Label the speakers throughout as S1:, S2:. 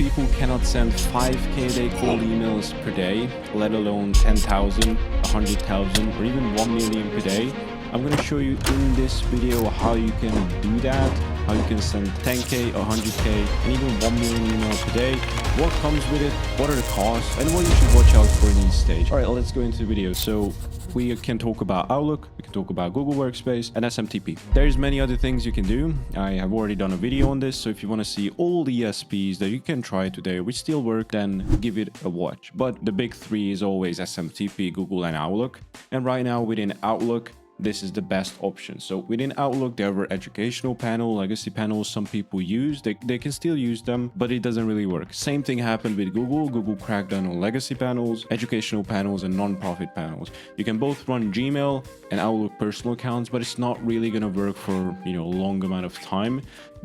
S1: people cannot send 5K a day cold emails per day, let alone 10,000, 100,000, or even 1 million per day. I'm going to show you in this video how you can do that, how you can send 10K, 100K, and even 1 million emails per day, what comes with it, what are the costs, and what you should watch out for in each stage. All right, let's go into the video. So we can talk about Outlook, we can talk about Google Workspace and SMTP. There's many other things you can do. I have already done a video on this, so if you want to see all the ESPs that you can try today, which still work, then give it a watch. But the big three is always SMTP, Google, and Outlook. And right now within Outlook, this is the best option. So within Outlook, there were educational panel, legacy panels some people use. They can still use them, but it doesn't really work. Same thing happened with Google. Google cracked down on legacy panels, educational panels, and non-profit panels. You can both run Gmail and Outlook personal accounts, but it's not really going to work for, a long amount of time.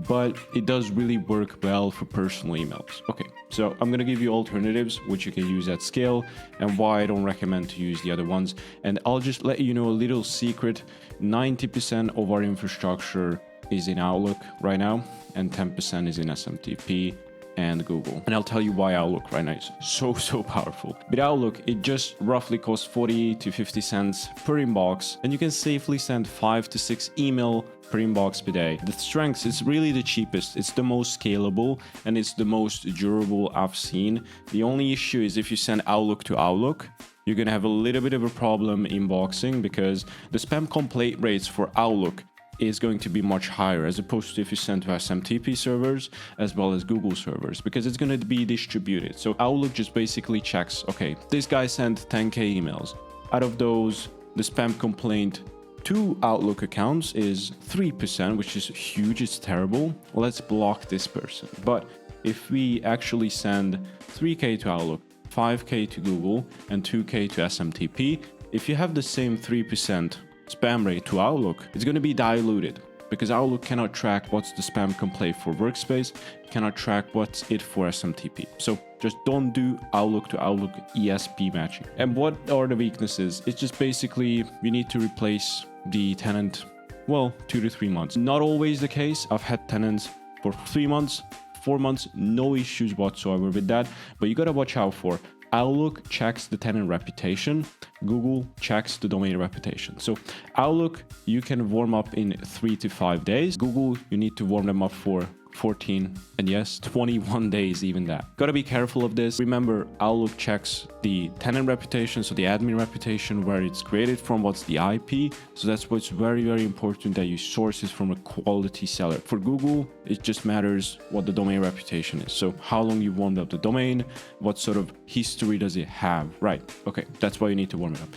S1: But it does really work well for personal emails. Okay, so I'm going to give you alternatives which you can use at scale and why I don't recommend to use the other ones. And I'll just let you know a little secret. 90% of our infrastructure is in Outlook right now, and 10% is in SMTP and Google. And I'll tell you why Outlook right now is so powerful. With Outlook, it just roughly costs 40 to 50 cents per inbox, and you can safely send 5 to 6 email per inbox per day. The strengths, it's really the cheapest, it's the most scalable, and it's the most durable I've seen. The only issue is if you send Outlook to Outlook, you're gonna have a little bit of a problem inboxing, because the spam complaint rates for Outlook is going to be much higher as opposed to if you send to SMTP servers as well as Google servers, because it's going to be distributed. So Outlook just basically checks, okay, this guy sent 10K emails. Out of those, the spam complaint to Outlook accounts is 3%, which is huge, it's terrible. Let's block this person. But if we actually send 3K to Outlook, 5K to Google, and 2K to SMTP, if you have the same 3% spam rate to Outlook, it's going to be diluted, because Outlook cannot track what's the spam complaint for Workspace, cannot track what's it for SMTP. So just don't do Outlook to Outlook ESP matching. And what are the weaknesses? It's just basically you need to replace the tenant, 2 to 3 months. Not always the case. I've had tenants for 3 months, 4 months, no issues whatsoever with that. But you got to watch out for Outlook checks the tenant reputation, Google checks the domain reputation. So Outlook, you can warm up in 3 to 5 days. Google, you need to warm them up for 14 and yes, 21 days, even that. Got to be careful of this. Remember, Outlook checks the tenant reputation, so the admin reputation, where it's created from, what's the IP. So that's what's very important, that you source it from a quality seller. For Google, it just matters what the domain reputation is. So how long you warmed up the domain, what sort of history does it have, right? Okay, that's why you need to warm it up.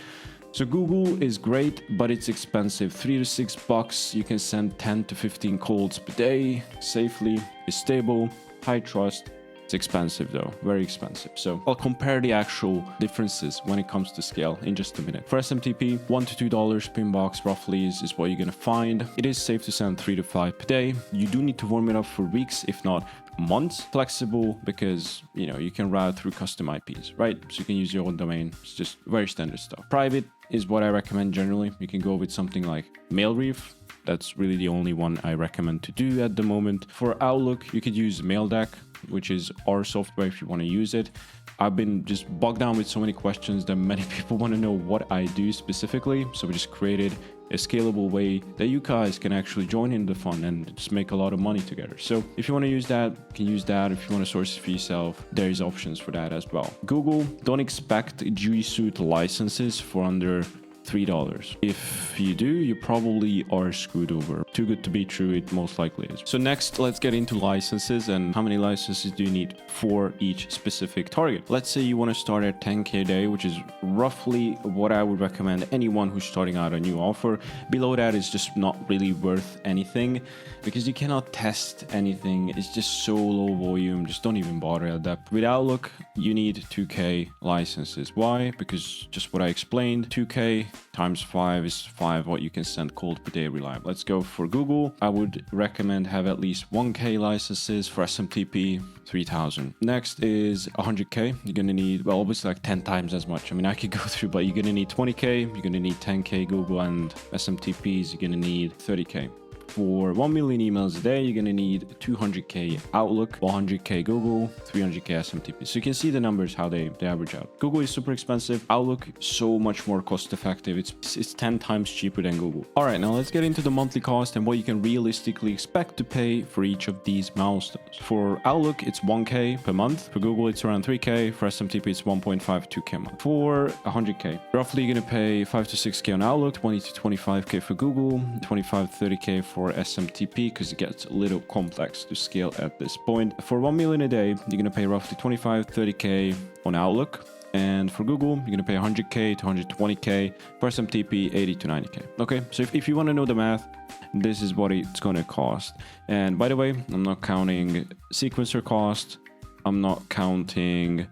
S1: So Google is great, but it's expensive. $3 to $6. You can send 10 to 15 calls per day safely. It's stable, high trust. It's expensive though, very expensive. So I'll compare the actual differences when it comes to scale in just a minute. For SMTP, $1 to $2 per inbox roughly is what you're gonna find. It is safe to send 3 to 5 per day. You do need to warm it up for weeks, if not months. Flexible, because you can route through custom IPs, right? So you can use your own domain. It's just very standard stuff. Private is what I recommend generally. You can go with something like Mailreef. That's really the only one I recommend to do at the moment. For Outlook, you could use MailDeck, which is our software if you want to use it. I've been just bogged down with so many questions that many people want to know what I do specifically. So we just created a scalable way that you guys can actually join in the fun and just make a lot of money together. So if you want to use that, you can use that. If you want to source it for yourself, there's options for that as well. Google, don't expect G Suite licenses for under $3. If you do, you probably are screwed over. Too good to be true, it most likely is. So next, let's get into licenses and how many licenses do you need for each specific target. Let's say you want to start at 10K a day, which is roughly what I would recommend anyone who's starting out a new offer. Below that is just not really worth anything, because you cannot test anything. It's just so low volume. Just don't even bother at that. With Outlook, you need 2K licenses. Why? Because just what I explained, 2K times 5 is 5 what you can send cold per day reliable. Let's go for Google. I would recommend have at least 1K licenses. For SMTP, 3,000. Next is 100K. You're gonna need, obviously like 10 times as much. I mean, I could go through, but you're gonna need 20K. You're gonna need 10K Google and SMTPs. You're gonna need 30K. For 1 million emails a day, you're gonna need 200k Outlook, 100k Google, 300k SMTP. So you can see the numbers, how they average out. Google is super expensive. Outlook, so much more cost effective. It's 10 times cheaper than Google. All right, now let's get into the monthly cost and what you can realistically expect to pay for each of these milestones. For Outlook, it's 1k per month. For Google, it's around 3k. For SMTP, it's 1.5 2k a month. For 100k, roughly you're gonna pay 5 to 6k on Outlook, 20 to 25k for Google, 25 30k for SMTP, because it gets a little complex to scale at this point. For 1 million a day, you're gonna pay roughly 25 30k on Outlook, and for Google, you're gonna pay 100k to 120k. For SMTP, 80 to 90k. Okay, so if you want to know the math, this is what it's gonna cost. And by the way, I'm not counting sequencer cost, I'm not counting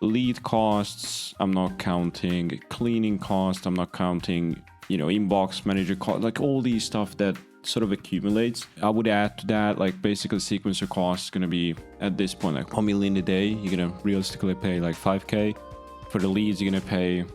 S1: lead costs, I'm not counting cleaning cost, I'm not counting, inbox manager cost, like all these stuff that sort of accumulates. I would add to that, like basically sequencer cost is gonna be at this point like 1 million a day. You're gonna realistically pay like 5k. For the leads, you're gonna pay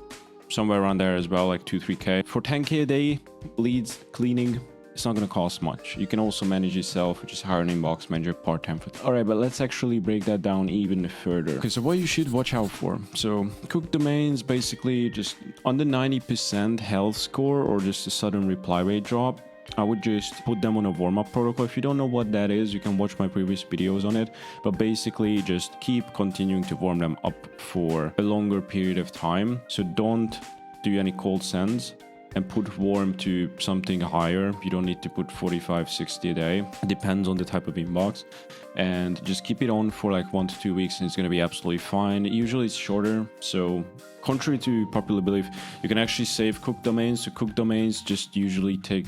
S1: somewhere around there as well, like 2-3k. For 10k a day, leads cleaning, it's not going to cost much. You can also manage yourself, just hire an inbox manager part-time for that. All right, but let's actually break that down even further. Okay, so what you should watch out for. So cooked domains, basically just under 90% health score or just a sudden reply rate drop. I would just put them on a warm-up protocol. If you don't know what that is, you can watch my previous videos on it. But basically, just keep continuing to warm them up for a longer period of time. So don't do any cold sends and put warm to something higher. You don't need to put 45, 60 a day. It depends on the type of inbox. And just keep it on for like 1 to 2 weeks and it's going to be absolutely fine. Usually it's shorter. So contrary to popular belief, you can actually save cooked domains. So cooked domains just usually take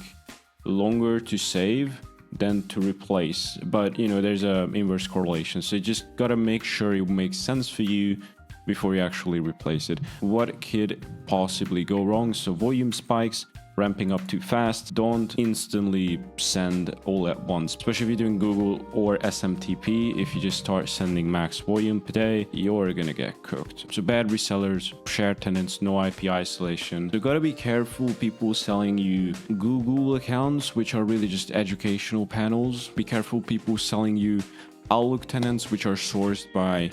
S1: longer to save than to replace. But there's a inverse correlation. So you just got to make sure it makes sense for you before you actually replace it. What could possibly go wrong? So volume spikes, ramping up too fast. Don't instantly send all at once, especially if you're doing Google or SMTP. If you just start sending max volume per day, you're gonna get cooked. So bad resellers, shared tenants, no IP isolation. You gotta be careful people selling you Google accounts, which are really just educational panels. Be careful people selling you Outlook tenants, which are sourced by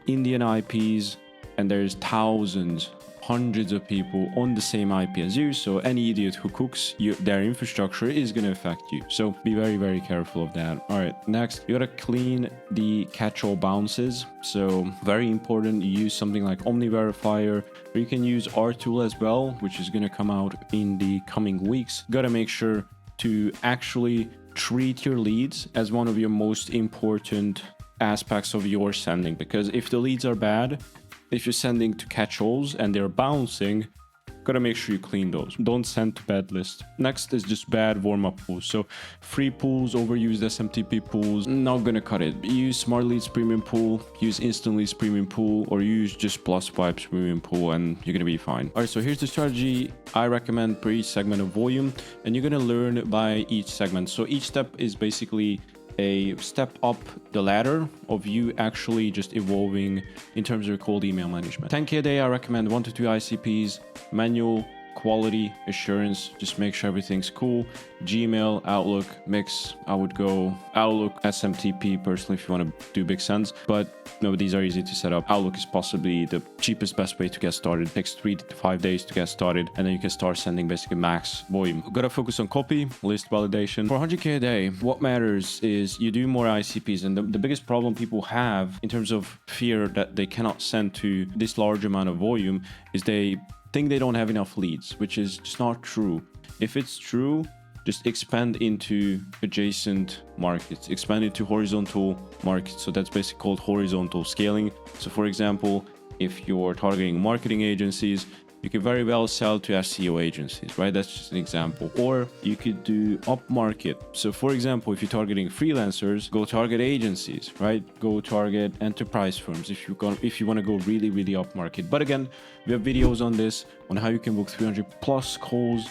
S1: Indian IPs, and there's thousands, hundreds of people on the same IP as you. So any idiot who cooks their infrastructure is going to affect you. So be very, very careful of that. All right, next, you got to clean the catch-all bounces. So very important, you use something like Omni Verifier, or you can use RTool as well, which is going to come out in the coming weeks. Got to make sure to actually treat your leads as one of your most important aspects of your sending, because if the leads are bad, if you're sending to catch-alls and they're bouncing, gotta make sure you clean those. Don't send to bad list. Next is just bad warm-up pools. So free pools, overused SMTP pools, not gonna cut it. Use Smart Leads Premium Pool, use Instant Leads Premium Pool, or use just Plus Vibes Premium Pool, and you're gonna be fine. All right, so here's the strategy I recommend per each segment of volume, and you're gonna learn by each segment. So each step is basically a step up the ladder of you actually just evolving in terms of your cold email management. 10k a day, I recommend 1 to 2 ICPs, manual, quality assurance, just make sure everything's cool. Gmail, Outlook, mix. I would go Outlook, SMTP personally if you want to do big sends, but no, these are easy to set up. Outlook is possibly the cheapest, best way to get started. It takes 3 to 5 days to get started, and then you can start sending basically max volume. Gotta focus on copy, list validation. For 100k a day, what matters is you do more ICPs, and the biggest problem people have in terms of fear that they cannot send to this large amount of volume is they think they don't have enough leads, which is just not true. If it's true, just expand into adjacent markets, expand into horizontal markets. So that's basically called horizontal scaling. So for example, if you're targeting marketing agencies, you could very well sell to SEO agencies, right? That's just an example. Or you could do up market. So for example, if you're targeting freelancers, go target agencies, right? Go target enterprise firms if you want to go really, really up market. But again, we have videos on this, on how you can book 300 plus calls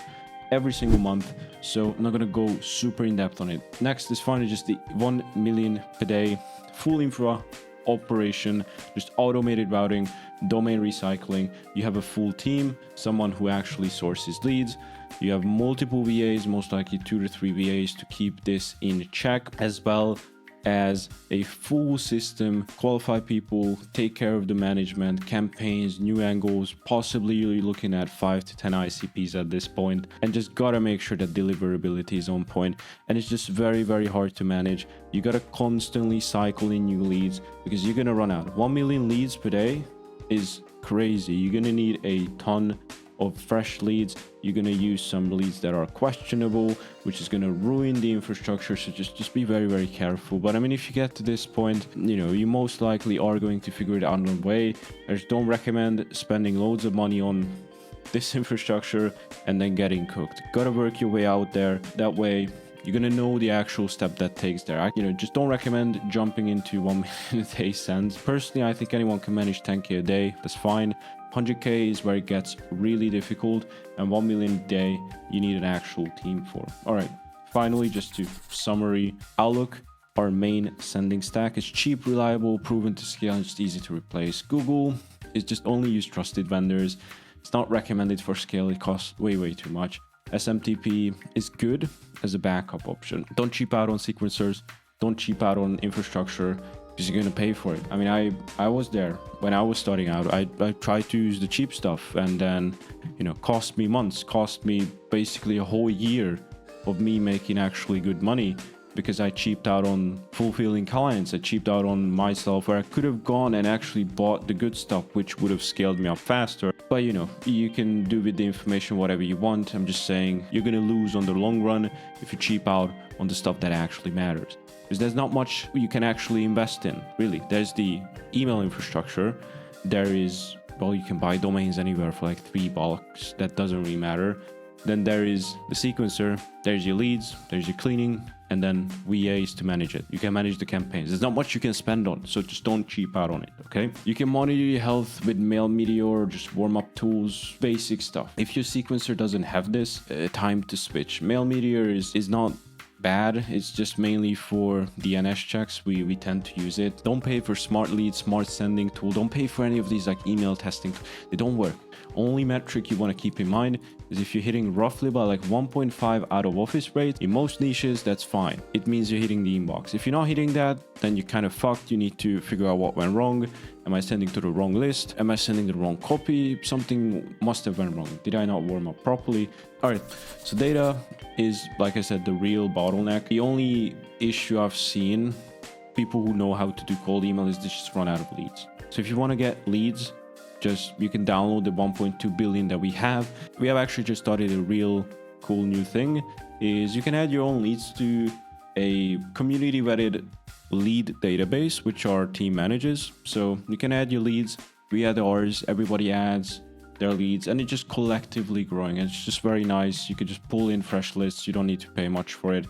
S1: every single month. So I'm not going to go super in depth on it. Next is finally just the 1 million per day full infra operation, just automated routing, domain recycling. You have a full team, someone who actually sources leads. You have multiple VAs, most likely 2 to 3 VAs to keep this in check, as well as a full system, qualify people, take care of the management, campaigns, new angles. Possibly you're looking at 5 to 10 ICPs at this point, and just gotta make sure that deliverability is on point. And it's just very, very hard to manage. You gotta constantly cycle in new leads because you're gonna run out. 1 million leads per day is crazy. You're gonna need a ton of fresh leads. You're going to use some leads that are questionable, which is going to ruin the infrastructure. So just be very, very careful. But I mean, if you get to this point, you know, you most likely are going to figure it out on the way. I just don't recommend spending loads of money on this infrastructure and then getting cooked. Gotta work your way out there. That way you're gonna know the actual step that takes there. You know, just don't recommend jumping into 1 million a day sends. Personally, I think anyone can manage 10k a day. That's fine. 100k is where it gets really difficult, and 1 million a day you need an actual team for. All right, finally, just to summary, Outlook, our main sending stack, is cheap, reliable, proven to scale, and just easy to replace. Google is just only use trusted vendors. It's not recommended for scale. It costs way too much. SMTP is good as a backup option. Don't cheap out on sequencers. Don't cheap out on infrastructure, because you're going to pay for it. I mean, I was there when I was starting out. I tried to use the cheap stuff, and then, you know, cost me months, cost me basically a whole year of me making actually good money, because I cheaped out on fulfilling clients. I cheaped out on myself, where I could have gone and actually bought the good stuff, which would have scaled me up faster. But you know, you can do with the information whatever you want. I'm just saying you're going to lose on the long run if you cheap out on the stuff that actually matters. Because there's not much you can actually invest in, really. There's the email infrastructure. There is, well, you can buy domains anywhere for like $3. That doesn't really matter. Then there is the sequencer. There's your leads. There's your cleaning. And then VAs to manage it. You can manage the campaigns. There's not much you can spend on, so just don't cheap out on it, okay? You can monitor your health with Mail Meteor, just warm-up tools, basic stuff. If your sequencer doesn't have this, time to switch. Mail Meteor is not bad. It's just mainly for DNS checks. We tend to use it. Don't pay for smart leads, smart sending tool. Don't pay for any of these like email testing. They don't work. Only metric you want to keep in mind is if you're hitting roughly about like 1.5 out of office rate in most niches, that's fine. It means you're hitting the inbox. If you're not hitting that, then you're kind of fucked. You need to figure out what went wrong. Am I sending to the wrong list? Am I sending the wrong copy? Something must have went wrong. Did I not warm up properly? All right, so data is, like I said, the real bottleneck. The only issue I've seen, people who know how to do cold email, is they just run out of leads. So if you want to get leads, you can download the 1.2 billion that we have. We have actually just started a real cool new thing, is you can add your own leads to a community vetted lead database, which our team manages. So you can add your leads, we add ours, everybody adds their leads, and it's just collectively growing. It's just very nice. You can just pull in fresh lists. You don't need to pay much for it.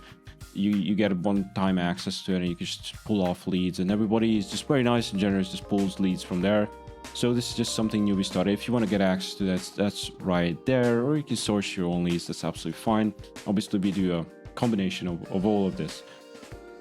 S1: You get a one-time access to it, and you can just pull off leads, and everybody is just very nice and generous, just pulls leads from there. So this is just something new we started. If you want to get access to that, that's right there, or you can source your own leads. That's absolutely fine. Obviously, we do a combination of all of this.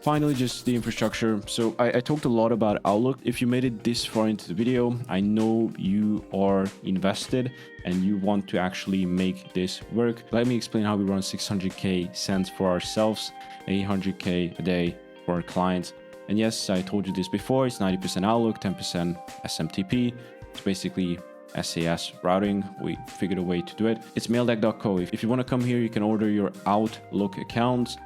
S1: Finally, just the infrastructure. So I talked a lot about Outlook. If you made it this far into the video, I know you are invested and you want to actually make this work. Let me explain how we run 600k sends for ourselves, 800k a day for our clients. And yes, I told you this before, it's 90% Outlook, 10% SMTP. It's basically SAS routing. We figured a way to do it. It's maildeck.co. If you want to come here, you can order your Outlook accounts.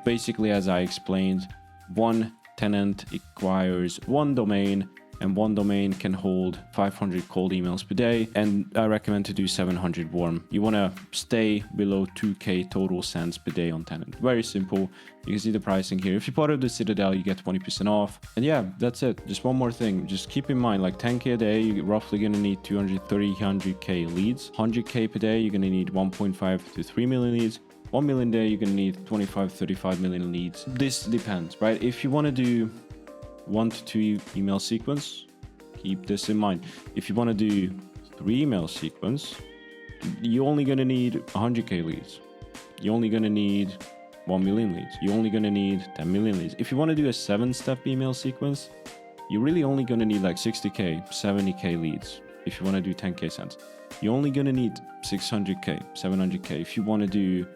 S1: Basically, as I explained, one tenant acquires one domain, and one domain can hold 500 cold emails per day, and I recommend to do 700 warm. You want to stay below 2k total sends per day on tenant. Very simple. You can see the pricing here. If you're part of the Citadel, you get 20% off. And yeah, that's it. Just one more thing. Just keep in mind, like 10k a day, you're roughly going to need 300k leads. 100k per day, you're going to need 1.5 to 3 million leads. 1 million a day, you're going to need 25-35 million leads. This depends, right? If you want to do 1 to 2 email sequence, keep this in mind. If you want to do 3 email sequence, you're only going to need 100k leads. You're only going to need 1 million leads. You're only going to need 10 million leads. If you want to do a 7-step email sequence, you're really only going to need like 60k, 70k leads if you want to do 10k cents. You're only going to need 600k, 700k if you want to do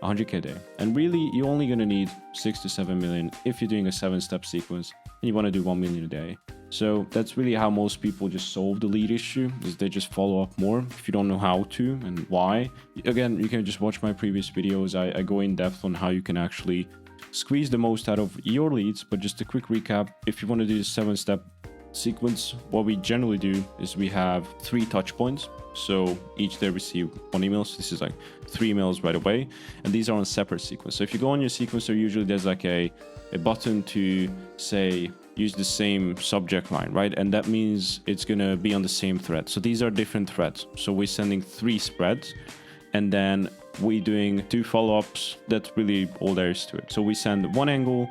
S1: 100k a day. And really, you're only going to need 6 to 7 million if you're doing a 7-step sequence and you want to do 1 million a day. So that's really how most people just solve the lead issue, is they just follow up more if you don't know how to and why. Again, you can just watch my previous videos. I go in depth on how you can actually squeeze the most out of your leads. But just a quick recap, if you want to do the 7-step sequence, what we generally do is we have 3 touch points. So each they receive 1 email. So this is like 3 emails right away. And these are on separate sequence. So if you go on your sequencer, usually there's like a button to say, use the same subject line, right? And that means it's going to be on the same thread. So these are different threads. So we're sending 3 spreads and then we're doing 2 follow-ups. That's really all there is to it. So we send 1 angle,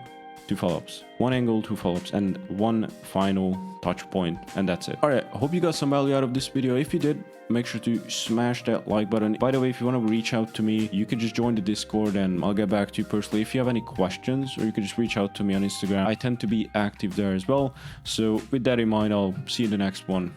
S1: 2 follow-ups, 1 angle, 2 follow-ups, and 1 final touch point, and that's it. All right, I hope you got some value out of this video. If you did, make sure to smash that like button. By the way, if you want to reach out to me, you can just join the Discord and I'll get back to you personally. If you have any questions, or you can just reach out to me on Instagram. I tend to be active there as well. So with that in mind, I'll see you in the next one.